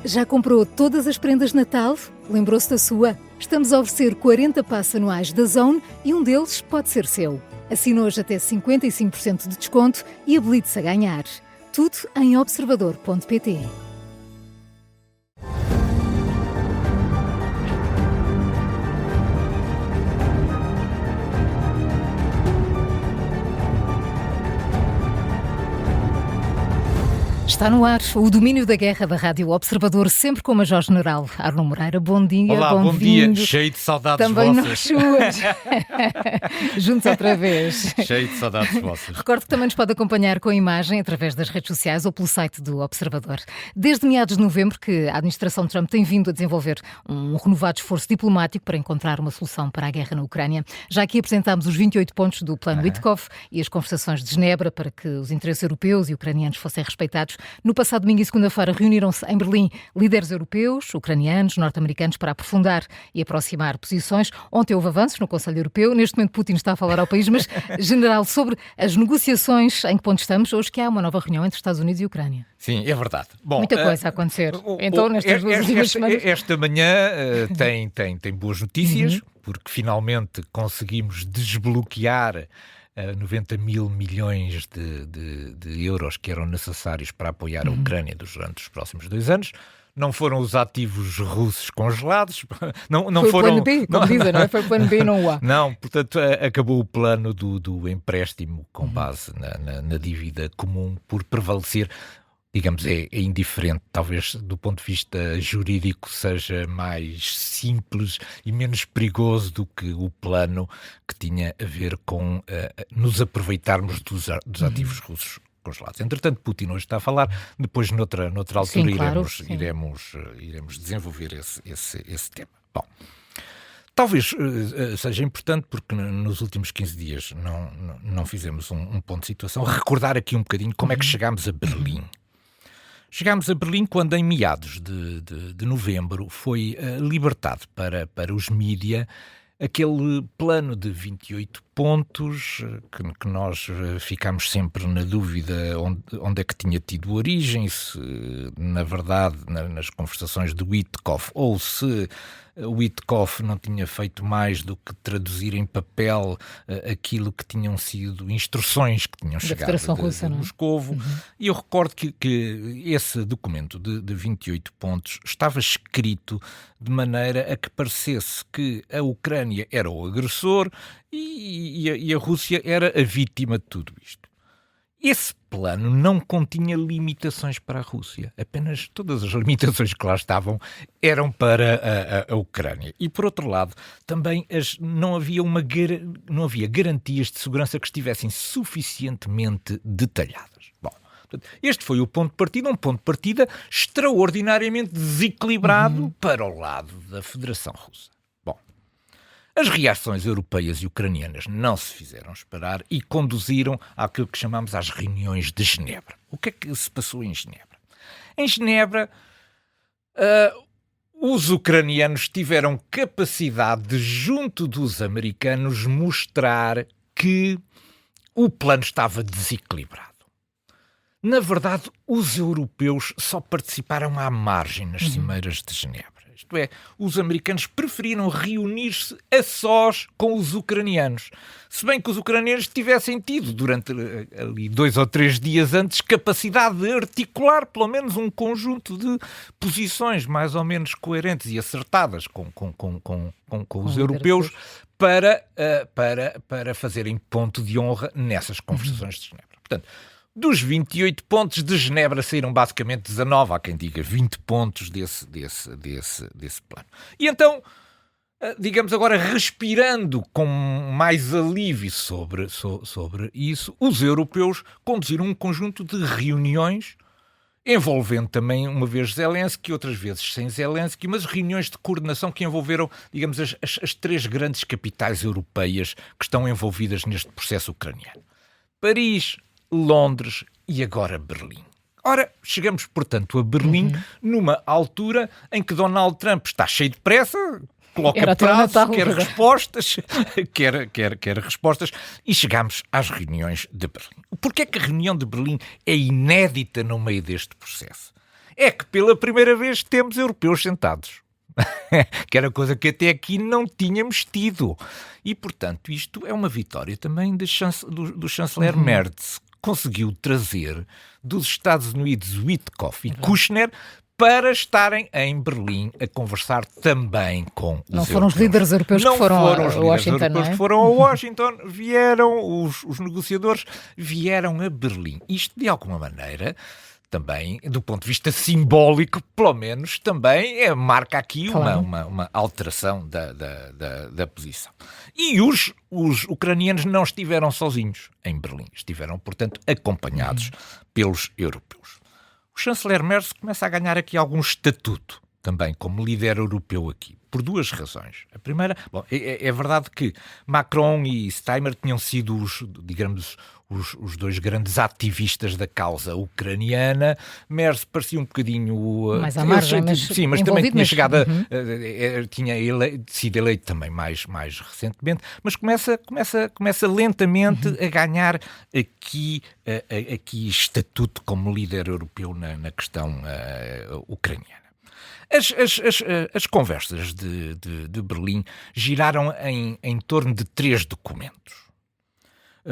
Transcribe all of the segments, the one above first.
Já comprou todas as prendas de Natal? Lembrou-se da sua? Estamos a oferecer 40 passes anuais da Zone e um deles pode ser seu. Assine hoje até 55% de desconto e habilite-se a ganhar. Tudo em observador.pt. Está no ar o domínio da guerra da Rádio Observador, sempre com o Major-General Arno Moreira. Bom dia, olá, bom dia, cheio de saudades também vossas. Também nós suas. Juntos outra vez. Cheio de saudades vossas. Recordo que também nos pode acompanhar com a imagem através das redes sociais ou pelo site do Observador. Desde meados de novembro que a administração Trump tem vindo a desenvolver um renovado esforço diplomático para encontrar uma solução para a guerra na Ucrânia. Já aqui apresentámos os 28 pontos do Plano Witkoff e as conversações de Genebra para que os interesses europeus e ucranianos fossem respeitados. No passado domingo e segunda-feira reuniram-se em Berlim líderes europeus, ucranianos, norte-americanos para aprofundar e aproximar posições. Ontem houve avanços no Conselho Europeu. Neste momento Putin está a falar ao país, mas, General, sobre as negociações, em que ponto estamos? Hoje que há uma nova reunião entre Estados Unidos e Ucrânia. Sim, é verdade. Bom, muita coisa a acontecer. Então, nestas duas últimas semanas... Esta manhã tem boas notícias, porque finalmente conseguimos desbloquear 90 mil milhões de euros que eram necessários para apoiar a Ucrânia durante os próximos 2 anos. Não foram os ativos russos congelados. Não foi foram, o plano B, como dizem, não é? Foi o plano B e não o A. Não, portanto, acabou o plano do empréstimo com base na dívida comum por prevalecer. Digamos, é indiferente, talvez do ponto de vista jurídico seja mais simples e menos perigoso do que o plano que tinha a ver com nos aproveitarmos dos ativos russos congelados. Entretanto, Putin hoje está a falar, depois noutra altura sim, iremos desenvolver esse tema. Bom, talvez seja importante, porque nos últimos 15 dias não fizemos um ponto de situação, recordar aqui um bocadinho como é que chegámos a Berlim. Chegámos a Berlim quando, em meados de novembro, foi libertado para os mídia aquele plano de 28 pontos que nós ficámos sempre na dúvida onde é que tinha tido origem, se, na verdade, nas conversações de Witkoff, ou se Witkoff não tinha feito mais do que traduzir em papel aquilo que tinham sido instruções que tinham chegado de Moscovo. E eu recordo que esse documento de 28 pontos estava escrito de maneira a que parecesse que a Ucrânia era o agressor e a Rússia era a vítima de tudo isto. Esse plano não continha limitações para a Rússia. Apenas todas as limitações que lá estavam eram para a Ucrânia. E, por outro lado, também não havia garantias de segurança que estivessem suficientemente detalhadas. Bom, este foi o ponto de partida, um ponto de partida extraordinariamente desequilibrado para o lado da Federação Russa. As reações europeias e ucranianas não se fizeram esperar e conduziram àquilo que chamamos as reuniões de Genebra. O que é que se passou em Genebra? Em Genebra, os ucranianos tiveram capacidade de, junto dos americanos, mostrar que o plano estava desequilibrado. Na verdade, os europeus só participaram à margem nas cimeiras de Genebra. Isto é, os americanos preferiram reunir-se a sós com os ucranianos. Se bem que os ucranianos tivessem tido, durante ali 2 ou 3 dias antes, capacidade de articular pelo menos um conjunto de posições mais ou menos coerentes e acertadas com os europeus para fazerem ponto de honra nessas conversações de Genebra. Portanto, dos 28 pontos de Genebra saíram basicamente 19, há quem diga 20 pontos desse plano. E então, digamos agora, respirando com mais alívio sobre isso, os europeus conduziram um conjunto de reuniões, envolvendo também uma vez Zelensky, outras vezes sem Zelensky, mas reuniões de coordenação que envolveram, digamos, as 3 grandes capitais europeias que estão envolvidas neste processo ucraniano. Paris, Londres e agora Berlim. Ora, chegamos, portanto, a Berlim numa altura em que Donald Trump está cheio de pressa, coloca prazos, quer respostas, e chegamos às reuniões de Berlim. Porquê é que a reunião de Berlim é inédita no meio deste processo? é que pela primeira vez temos europeus sentados. Que era coisa que até aqui não tínhamos tido. E, portanto, isto é uma vitória também do chanceler Merz. Conseguiu trazer dos Estados Unidos Witkoff e Kushner para estarem em Berlim a conversar também com os Não foram os líderes europeus que foram a Washington, não é? Que foram a Washington, os negociadores vieram a Berlim. Isto, de alguma maneira, também, do ponto de vista simbólico, pelo menos, também marca aqui uma alteração da posição. E os ucranianos não estiveram sozinhos em Berlim. Estiveram, portanto, acompanhados pelos europeus. O chanceler Merz começa a ganhar aqui algum estatuto, também como líder europeu aqui, por duas razões. A primeira, é verdade que Macron e Steinmeier tinham sido os dois grandes ativistas da causa ucraniana. Merz parecia um bocadinho... mais à margem, mas também tinha chegado tinha sido eleito também mais recentemente, mas começa lentamente a ganhar aqui estatuto como líder europeu na questão ucraniana. As conversas de Berlim giraram em torno de 3 documentos.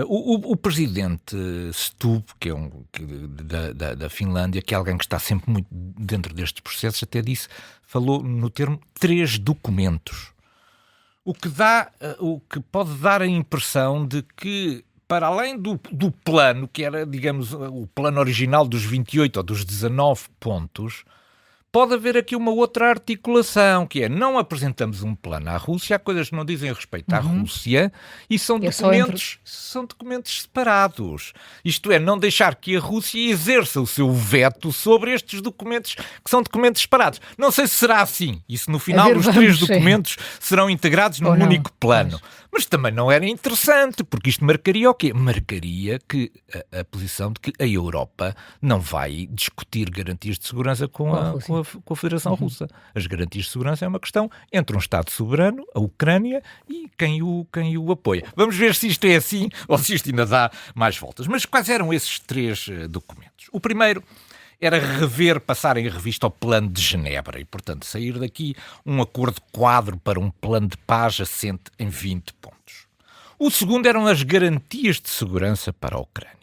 O presidente Stubb, que é da Finlândia, que é alguém que está sempre muito dentro destes processos, até falou no termo 3 documentos. O que pode dar a impressão de que, para além do plano, que era, digamos, o plano original dos 28 ou dos 19 pontos, pode haver aqui uma outra articulação, que é, não apresentamos um plano à Rússia, há coisas que não dizem respeito à Rússia, e são documentos separados. Isto é, não deixar que a Rússia exerça o seu veto sobre estes documentos, que são documentos separados. Não sei se será assim, e se no final os 3 documentos serão integrados num único plano. Mas também não era interessante, porque isto marcaria o quê? Marcaria que a posição de que a Europa não vai discutir garantias de segurança com a Federação Russa. As garantias de segurança é uma questão entre um Estado soberano, a Ucrânia, e quem o apoia. Vamos ver se isto é assim ou se isto ainda dá mais voltas. Mas quais eram esses 3 documentos? O primeiro era passar em revista o Plano de Genebra e, portanto, sair daqui um acordo quadro para um plano de paz assente em 20 pontos. O segundo eram as garantias de segurança para a Ucrânia.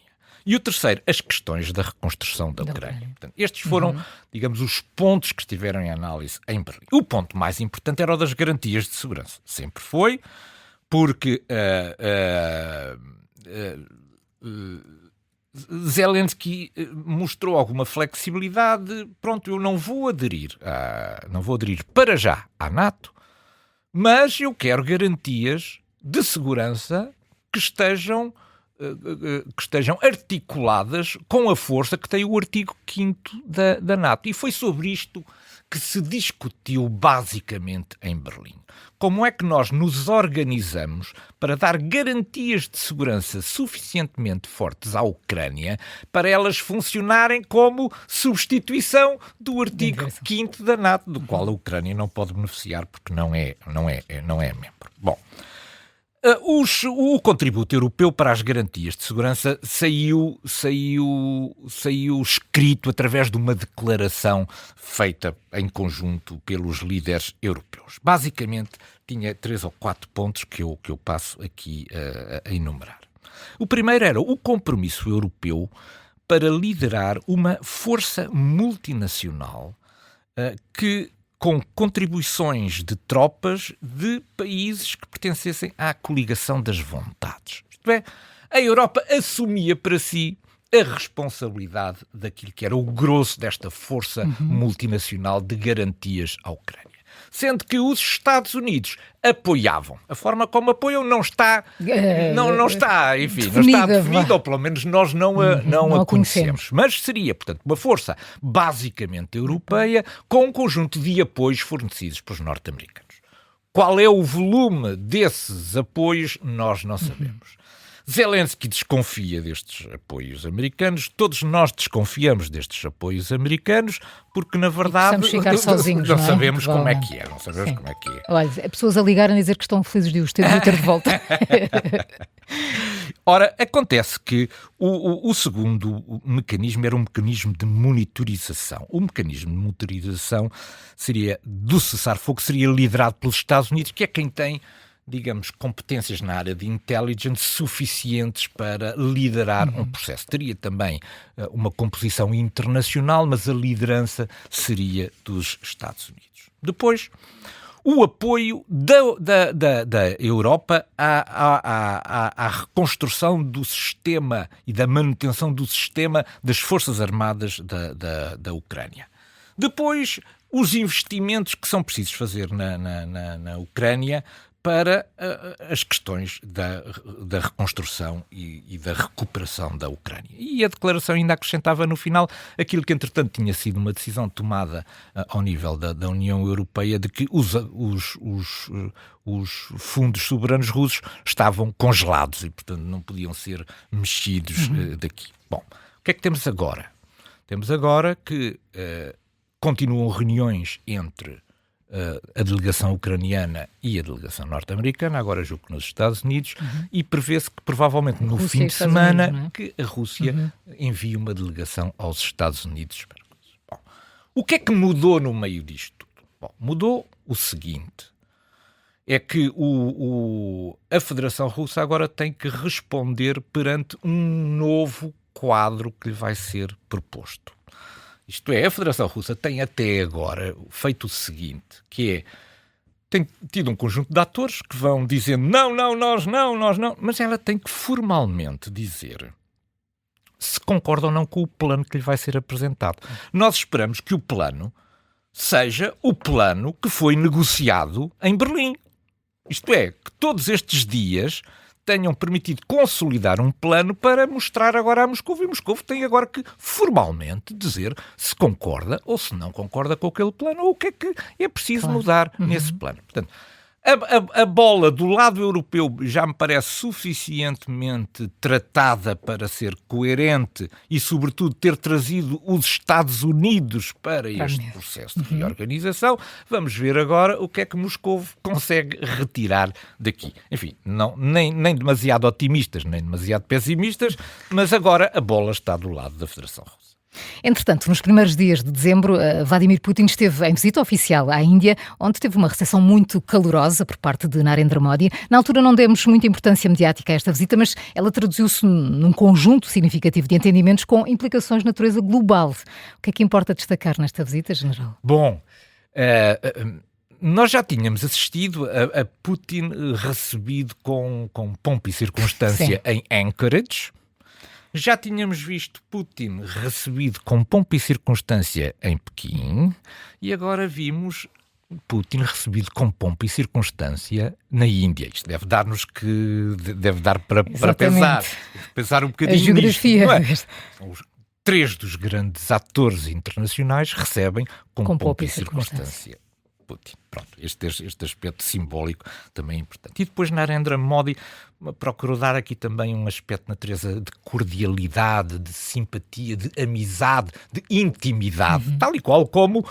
E o terceiro, as questões da reconstrução da Ucrânia. Portanto, estes foram, digamos, os pontos que estiveram em análise em Berlim. O ponto mais importante era o das garantias de segurança. Sempre foi, porque Zelensky mostrou alguma flexibilidade. Pronto, eu não vou aderir para já à NATO, mas eu quero garantias de segurança que estejam articuladas com a força que tem o artigo 5º da NATO. E foi sobre isto que se discutiu basicamente em Berlim. Como é que nós nos organizamos para dar garantias de segurança suficientemente fortes à Ucrânia para elas funcionarem como substituição do artigo 5º da NATO, do qual a Ucrânia não pode beneficiar porque não é membro. Bom, o contributo europeu para as garantias de segurança saiu escrito através de uma declaração feita em conjunto pelos líderes europeus. Basicamente, tinha 3 ou 4 pontos que eu passo aqui a enumerar. O primeiro era o compromisso europeu para liderar uma força multinacional com contribuições de tropas de países que pertencessem à coligação das vontades. Isto é, a Europa assumia para si a responsabilidade daquilo que era o grosso desta força multinacional de garantias à Ucrânia. Sendo que os Estados Unidos apoiavam. A forma como apoiam não está definida, ou pelo menos nós não a conhecemos. Mas seria, portanto, uma força basicamente europeia com um conjunto de apoios fornecidos pelos norte-americanos. Qual é o volume desses apoios, nós não sabemos. Zelensky desconfia destes apoios americanos, todos nós desconfiamos destes apoios americanos, porque na verdade ficar sozinhos, não não é? sabemos como é que é, não sabemos como é que é. Olha, pessoas a ligarem a dizer que estão felizes de os ter de volta. Ora, acontece que o segundo mecanismo era um mecanismo de monitorização. O mecanismo de monitorização do cessar-fogo seria liderado pelos Estados Unidos, que é quem tem, digamos, competências na área de intelligence suficientes para liderar um processo. Teria também uma composição internacional, mas a liderança seria dos Estados Unidos. Depois, o apoio da Europa à reconstrução do sistema e da manutenção do sistema das Forças Armadas da Ucrânia. Depois, os investimentos que são precisos fazer na Ucrânia para as questões da reconstrução e da recuperação da Ucrânia. E a declaração ainda acrescentava no final aquilo que, entretanto, tinha sido uma decisão tomada ao nível da União Europeia de que os fundos soberanos russos estavam congelados e, portanto, não podiam ser mexidos daqui. Bom, o que é que temos agora? Temos agora que continuam reuniões entre a delegação ucraniana e a delegação norte-americana, agora julgo que nos Estados Unidos, e prevê-se que provavelmente no fim de semana que a Rússia envie uma delegação aos Estados Unidos. Bom, o que é que mudou no meio disto tudo? Bom, mudou o seguinte, é que a Federação Russa agora tem que responder perante um novo quadro que lhe vai ser proposto. Isto é, a Federação Russa tem até agora feito o seguinte, que é, tem tido um conjunto de atores que vão dizendo nós não, mas ela tem que formalmente dizer se concorda ou não com o plano que lhe vai ser apresentado. Nós esperamos que o plano seja o plano que foi negociado em Berlim. Isto é, que todos estes dias tenham permitido consolidar um plano para mostrar agora a Moscou. E Moscou tem agora que formalmente dizer se concorda ou se não concorda com aquele plano ou o que é que é preciso mudar nesse plano. Portanto, a bola do lado europeu já me parece suficientemente tratada para ser coerente e, sobretudo, ter trazido os Estados Unidos para este processo de reorganização. Vamos ver agora o que é que Moscou consegue retirar daqui. Enfim, nem demasiado otimistas, nem demasiado pessimistas, mas agora a bola está do lado da Federação Russa. Entretanto, nos primeiros dias de dezembro, Vladimir Putin esteve em visita oficial à Índia, onde teve uma recepção muito calorosa por parte de Narendra Modi. Na altura não demos muita importância mediática a esta visita, mas ela traduziu-se num conjunto significativo de entendimentos com implicações de natureza global. O que é que importa destacar nesta visita, General? Bom, nós já tínhamos assistido a Putin recebido com pompa e circunstância em Anchorage. Já tínhamos visto Putin recebido com pompa e circunstância em Pequim e agora vimos Putin recebido com pompa e circunstância na Índia. Isto deve dar para pensar um bocadinho a geografia. Nisto, não é? Os 3 dos grandes atores internacionais recebem com pompa e circunstância Putin. Pronto, este aspecto simbólico também é importante. E depois Narendra Modi procurou dar aqui também um aspecto de natureza de cordialidade, de simpatia, de amizade, de intimidade, tal e qual como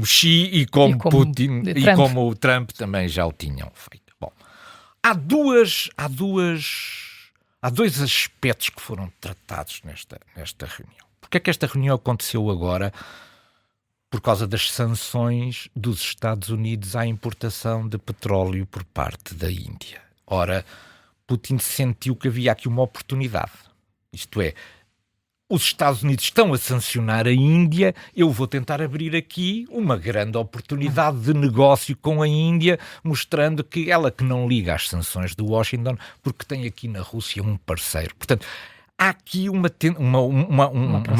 Xi e como Putin e como o Trump também já o tinham feito. Bom, há dois aspectos que foram tratados nesta reunião. Porque é que esta reunião aconteceu agora? Por causa das sanções dos Estados Unidos à importação de petróleo por parte da Índia. Ora, Putin sentiu que havia aqui uma oportunidade. Isto é, os Estados Unidos estão a sancionar a Índia, eu vou tentar abrir aqui uma grande oportunidade de negócio com a Índia, mostrando que ela que não liga às sanções de Washington, porque tem aqui na Rússia um parceiro. Portanto, há aqui uma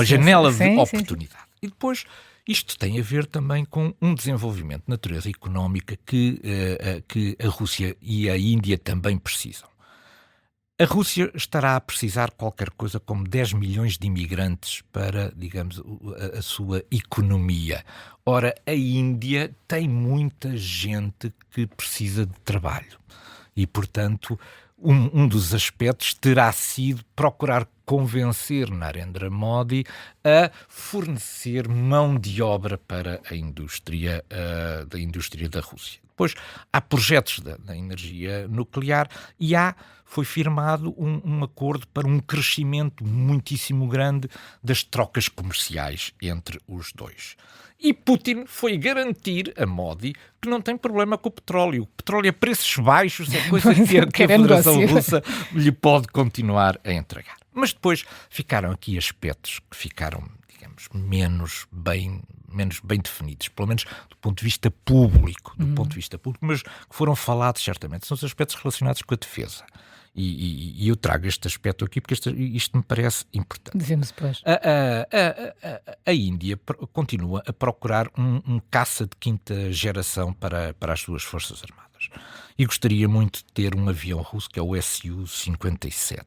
janela de oportunidade. Sim. E depois, isto tem a ver também com um desenvolvimento de natureza económica que a Rússia e a Índia também precisam. A Rússia estará a precisar qualquer coisa como 10 milhões de imigrantes para, digamos, a sua economia. Ora, a Índia tem muita gente que precisa de trabalho e, portanto, um dos aspectos terá sido procurar convencer Narendra Modi a fornecer mão de obra para a indústria da Rússia. Depois, há projetos da energia nuclear e foi firmado um acordo para um crescimento muitíssimo grande das trocas comerciais entre os dois. E Putin foi garantir a Modi que não tem problema com o petróleo. O petróleo a preços baixos é coisa que a Federação Russa lhe pode continuar a entregar. Mas depois ficaram aqui aspectos que ficaram, digamos, menos bem definidos, pelo menos do ponto de vista público, mas que foram falados certamente. São os aspectos relacionados com a defesa. E eu trago este aspecto aqui porque isto me parece importante. Dizemos depois. A Índia continua a procurar um caça de quinta geração para as suas forças armadas. E gostaria muito de ter um avião russo, que é o Su-57.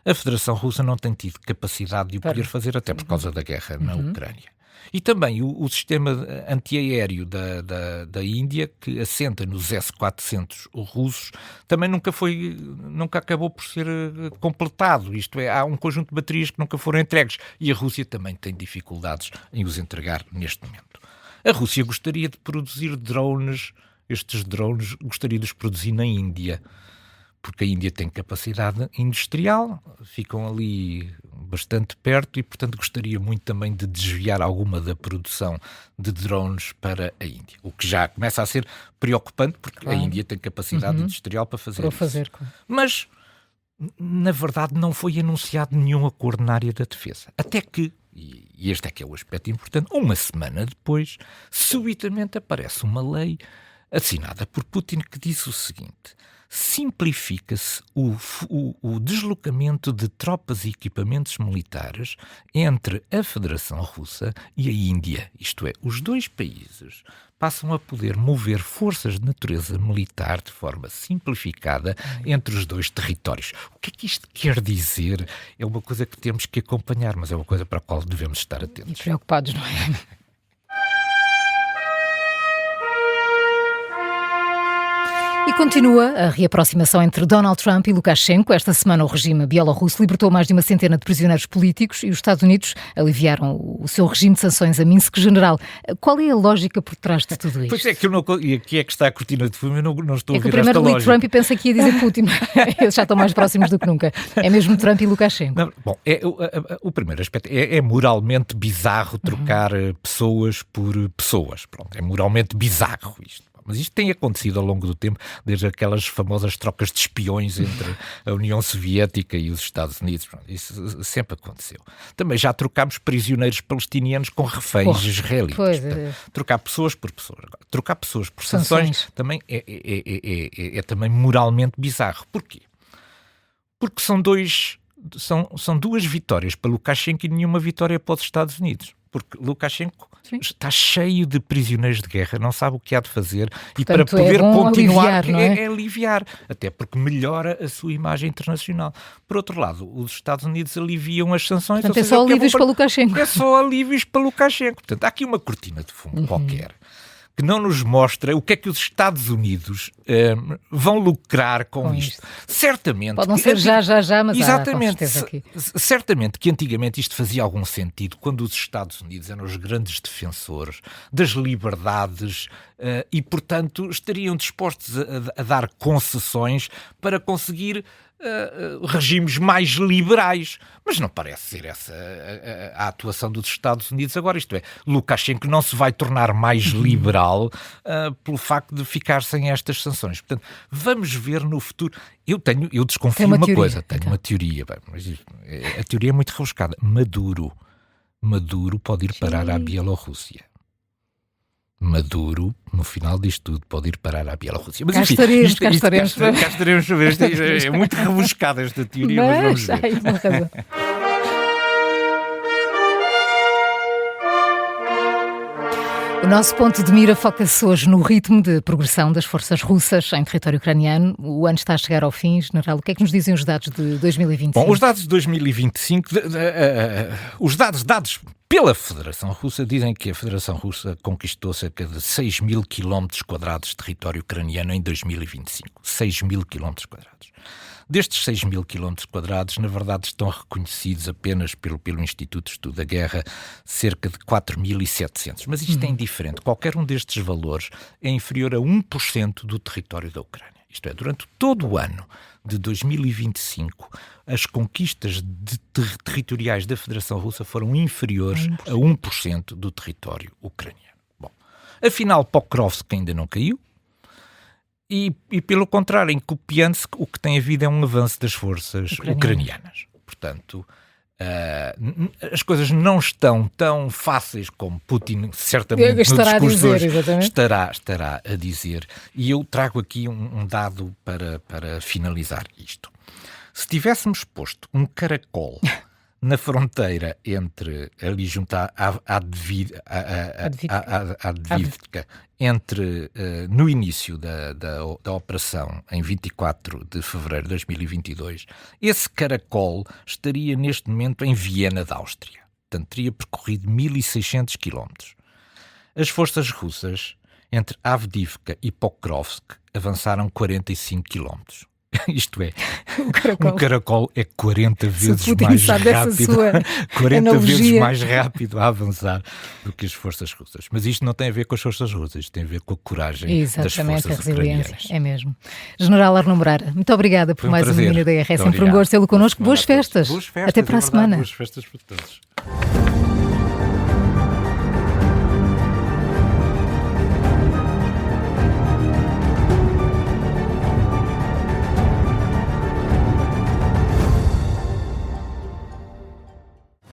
A Federação Russa não tem tido capacidade de o poder fazer, até por causa da guerra na Ucrânia. E também o sistema antiaéreo da Índia, que assenta nos S-400 russos, também nunca acabou por ser completado. Isto é, há um conjunto de baterias que nunca foram entregues. E a Rússia também tem dificuldades em os entregar neste momento. A Rússia gostaria de produzir drones, estes drones gostaria de os produzir na Índia, porque a Índia tem capacidade industrial, ficam ali bastante perto e, portanto, gostaria muito também de desviar alguma da produção de drones para a Índia. O que já começa a ser preocupante, porque a Índia tem capacidade industrial para fazer isso. Mas, na verdade, não foi anunciado nenhum acordo na área da defesa. Até que, e este é que é o aspecto importante, uma semana depois, subitamente aparece uma lei assinada por Putin que diz o seguinte: simplifica-se o deslocamento de tropas e equipamentos militares entre a Federação Russa e a Índia. Isto é, os dois países passam a poder mover forças de natureza militar de forma simplificada entre os dois territórios. O que é que isto quer dizer? É uma coisa que temos que acompanhar, mas é uma coisa para a qual devemos estar atentos. E preocupados, não é? E continua a reaproximação entre Donald Trump e Lukashenko. Esta semana o regime bielorrusso libertou mais de uma centena de prisioneiros políticos e os Estados Unidos aliviaram o seu regime de sanções a Minsk. General, qual é a lógica por trás de tudo isto? Pois é, que eu não, e aqui é que está a cortina de fumo, eu não estou a ver esta lógica. Primeiro li Trump e pensa que ia dizer Putin. Eles já estão mais próximos do que nunca. É mesmo Trump e Lukashenko. Não, bom, o primeiro aspecto é moralmente bizarro trocar pessoas por pessoas. Pronto, é moralmente bizarro isto. Mas isto tem acontecido ao longo do tempo, desde aquelas famosas trocas de espiões entre a União Soviética e os Estados Unidos. Isso sempre aconteceu. Também já trocámos prisioneiros palestinianos com reféns israelitas. Portanto, trocar pessoas por pessoas. Agora, trocar pessoas por sanções também é também moralmente bizarro. Porquê? Porque são duas vitórias para Lukashenko e nenhuma vitória para os Estados Unidos. Porque Lukashenko está cheio de prisioneiros de guerra, não sabe o que há de fazer. Portanto, e para poder continuar é aliviar, até porque melhora a sua imagem internacional. Por outro lado, os Estados Unidos aliviam as sanções. Portanto, é só alívios para Lukashenko. É só alívios para Lukashenko. Portanto, há aqui uma cortina de fumo qualquer que não nos mostra o que é que os Estados Unidos vão lucrar com isto. Certamente... Pode não ser já, mas exatamente, há com certeza aqui. Certamente que antigamente isto fazia algum sentido quando os Estados Unidos eram os grandes defensores das liberdades e, portanto, estariam dispostos a dar concessões para conseguir regimes mais liberais. Mas não parece ser essa a atuação dos Estados Unidos agora. Isto é, Lukashenko não se vai tornar mais liberal pelo facto de ficar sem estas sanções. Portanto, vamos ver no futuro. Eu desconfio de uma coisa. Tenho uma teoria. Mas a teoria é muito rebuscada. Maduro pode ir parar à Bielorrússia. Maduro, no final disto tudo, pode ir parar à Bielorrússia. Mas enfim, cá estaremos a ver. É muito rebuscada esta teoria, mas vamos ver. O nosso ponto de mira foca-se hoje no ritmo de progressão das forças russas em território ucraniano. O ano está a chegar ao fim, General. O que é que nos dizem os dados de 2025? Bom, os dados de 2025, os dados pela Federação Russa, dizem que a Federação Russa conquistou cerca de 6.000 km² de território ucraniano em 2025. 6.000 km². Destes 6.000 km², na verdade, estão reconhecidos apenas pelo Instituto de Estudo da Guerra cerca de 4.700. Mas isto é indiferente. Qualquer um destes valores é inferior a 1% do território da Ucrânia. Isto é, durante todo o ano de 2025, as conquistas territoriais da Federação Russa foram inferiores a 1% do território ucraniano. Bom, afinal, Pokrovsk ainda não caiu e pelo contrário, em Kupiansk, o que tem havido é um avanço das forças ucranianas. Portanto, as coisas não estão tão fáceis como Putin certamente estará no discurso a dizer, hoje estará a dizer. E eu trago aqui um dado para finalizar isto. Se tivéssemos posto um caracol na fronteira entre, ali junto à Avdiivka, entre no início da operação, em 24 de fevereiro de 2022, esse caracol estaria neste momento em Viena, da Áustria. Portanto, teria percorrido 1.600 quilómetros. As forças russas, entre Avdiivka e Pokrovsk, avançaram 45 quilómetros. Isto é, um caracol é 40 vezes mais rápido, 40 vezes mais rápido a avançar do que as forças russas. Mas isto não tem a ver com as forças russas, isto tem a ver com a coragem das forças ucranianas. É mesmo. General Arno Moreira, muito obrigada por mais um Minuto da Guerra. É sempre um gosto tê-lo connosco. Boas festas. Boas festas. Até para a semana. Boas festas para todos.